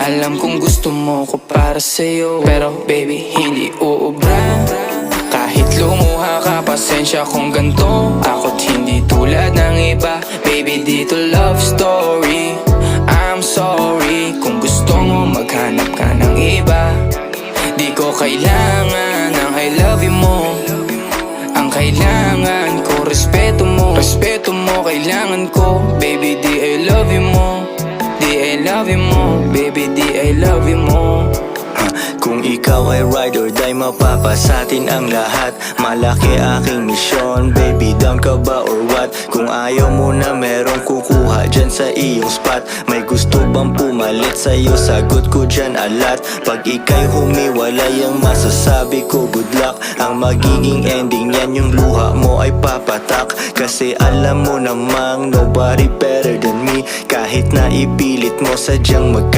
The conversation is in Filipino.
Alam kong gusto mo ko para sa'yo, pero baby hindi uubra. Kahit lumuha ka, pasensya kung ganto. Ako't hindi tulad ng iba. Baby, dito love story. I'm sorry kung gusto mo maghanap ka ng iba. Di ko kailangan ng I love you mo. Ang kailangan ko, respeto mo. Respeto mo, kailangan ko. Baby, di I love you mo. Di I love you mo. Baby, di I love you mo. Kung ikaw ay ride or die, mapapasatin ang lahat. Malaki aking misyon, baby, down ka ba or what? Kung ayaw mo na merong kukuha dyan sa iyong spot. May gusto bang pumalit sa'yo? Sagot ko dyan alat. Pag ika'y humiwalay, ang masasabi ko good luck. Ang magiging ending yan, yung luha mo ay papatak. Kasi alam mo namang nobody better than me. Kahit na ipilit mo, sadyang magkaiba.